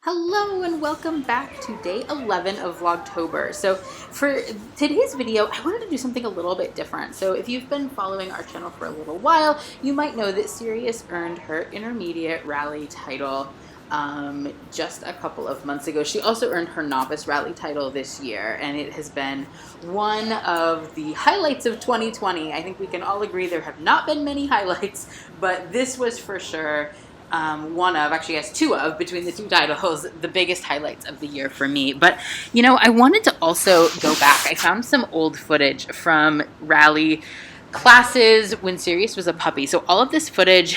Hello and welcome back to day 11 of Vlogtober. So for today's video, I wanted to do something a little bit different. So if you've been following our channel for a little while, you might know that Sirius earned her intermediate rally title just a couple of months ago. She also earned her novice rally title this year, and it has been one of the highlights of 2020. I think we can all agree there have not been many highlights, but this was for sure one of, actually has two of, between the two titles, the biggest highlights of the year for me. But, you know, I wanted to also go back. I found some old footage from rally classes when Sirius was a puppy. So all of this footage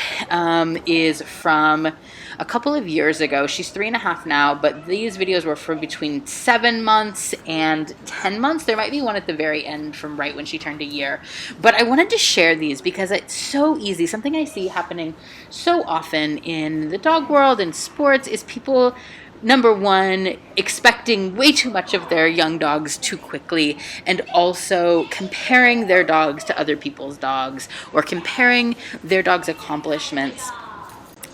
is from a couple of years ago. She's 3.5 now, but these videos were from between 7 months and 10 months. There might be one at the very end from right when she turned a year. But I wanted to share these because it's so easy. Something I see happening so often in the dog world and sports is people, number one, expecting way too much of their young dogs too quickly, and also comparing their dogs to other people's dogs, or comparing their dog's accomplishments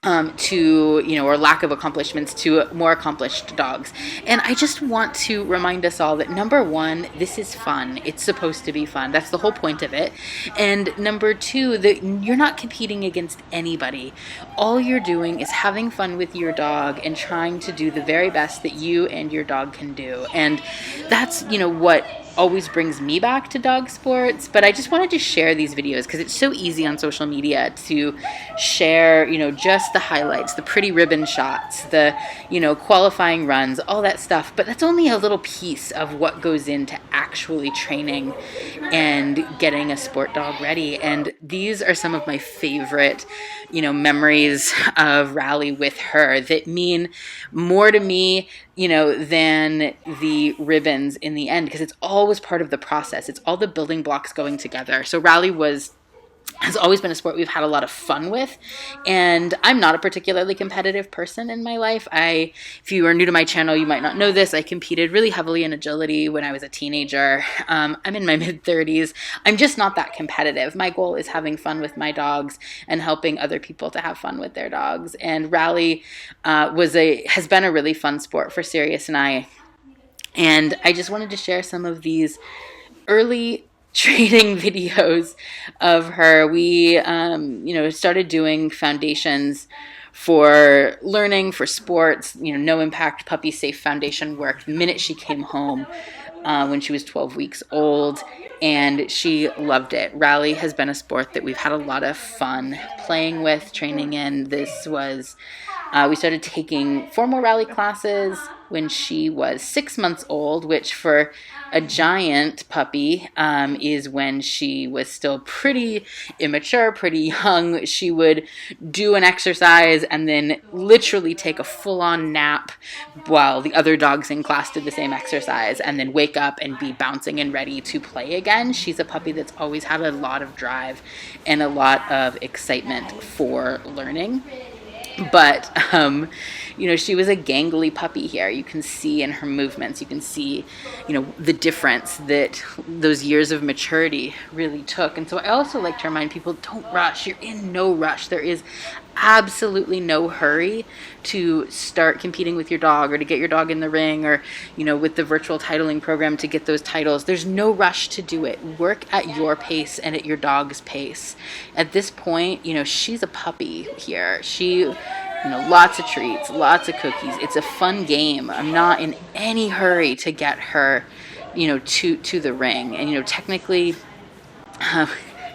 or lack of accomplishments to more accomplished dogs. And I just want to remind us all that, number one, this is fun. It's supposed to be fun. That's the whole point of it. And number two, that you're not competing against anybody. All you're doing is having fun with your dog and trying to do the very best that you and your dog can do. And that's, what always brings me back to dog sports. But I just wanted to share these videos because it's so easy on social media to share, just the highlights, the pretty ribbon shots, the, qualifying runs, all that stuff. But that's only a little piece of what goes into actually training and getting a sport dog ready. And these are some of my favorite, memories of rally with her that mean more to me, than the ribbons in the end, because it's always part of the process. It's all the building blocks going together. So rally has always been a sport we've had a lot of fun with, and I'm not a particularly competitive person in my life. If you are new to my channel, you might not know this. I competed really heavily in agility when I was a teenager. I'm in my mid-30s. I'm just not that competitive. My goal is having fun with my dogs and helping other people to have fun with their dogs. And rally has been a really fun sport for Sirius and I. And I just wanted to share some of these early training videos of her. We, started doing foundations for learning, for sports, no impact puppy safe foundation work the minute she came home when she was 12 weeks old, and she loved it. Rally has been a sport that we've had a lot of fun playing with, training in. We started taking formal rally classes when she was 6 months old, which for a giant puppy is when she was still pretty immature, pretty young. She would do an exercise and then literally take a full-on nap while the other dogs in class did the same exercise, and then wake up and be bouncing and ready to play again. She's a puppy that's always had a lot of drive and a lot of excitement for learning. But, she was a gangly puppy here. You can see in her movements, you can see, the difference that those years of maturity really took. And so I also like to remind people, don't rush. You're in no rush. There is absolutely no hurry to start competing with your dog, or to get your dog in the ring, or, with the virtual titling program to get those titles. There's no rush to do it. Work at your pace and at your dog's pace. At this point, she's a puppy here. Lots of treats, lots of cookies. It's a fun game. I'm not in any hurry to get her, to the ring. And, technically,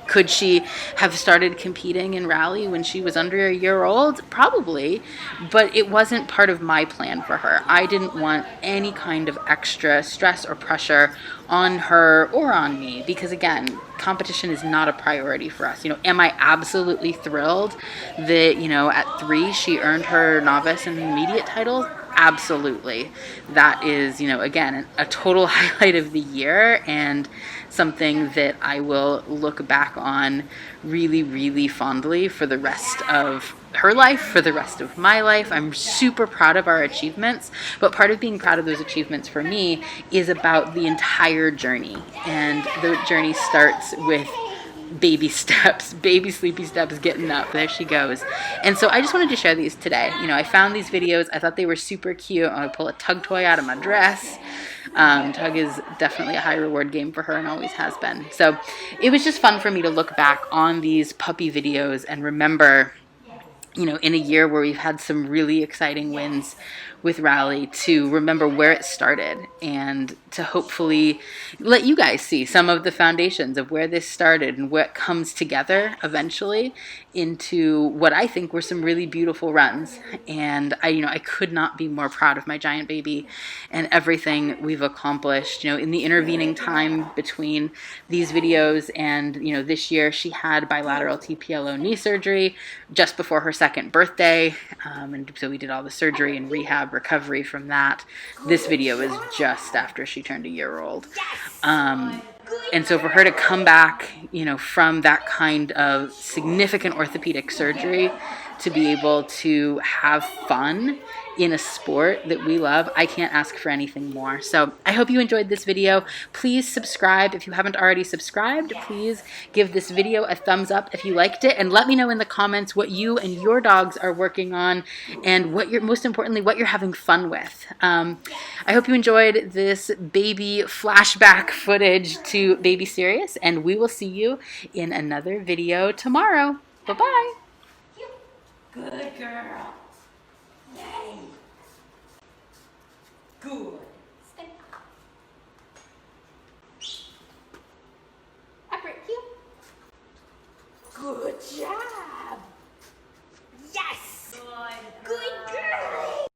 could she have started competing in rally when she was under a year old? Probably, but it wasn't part of my plan for her. I didn't want any kind of extra stress or pressure on her or on me, because again, competition is not a priority for us. Am I absolutely thrilled that, at 3 she earned her novice and intermediate titles? Absolutely. That is, again, a total highlight of the year, and something that I will look back on really, really fondly for the rest of her life, for the rest of my life. I'm super proud of our achievements, but part of being proud of those achievements for me is about the entire journey. And the journey starts with baby steps, baby sleepy steps, getting up. There she goes. And so I just wanted to share these today. You know, I found these videos. I thought they were super cute. I pull a Tug toy out of my dress. Tug is definitely a high reward game for her and always has been. So it was just fun for me to look back on these puppy videos and remember, you know, in a year where we've had some really exciting wins with Rally, to remember where it started and to hopefully let you guys see some of the foundations of where this started and what comes together eventually into what I think were some really beautiful runs. And I could not be more proud of my giant baby and everything we've accomplished. You know, in the intervening time between these videos and, you know, this year, she had bilateral TPLO knee surgery just before her second birthday. And so we did all the surgery and rehab recovery from that. This video is just after she turned a year old. And so for her to come back, you know, from that kind of significant orthopedic surgery to be able to have fun in a sport that we love, I can't ask for anything more. So I hope you enjoyed this video. Please subscribe if you haven't already subscribed. Please give this video a thumbs up if you liked it, and let me know in the comments what you and your dogs are working on and what you're, most importantly, what you're having fun with. I hope you enjoyed this baby flashback footage to Baby Serious, and we will see you in another video tomorrow. Bye-bye. Good girl. Yay. Good.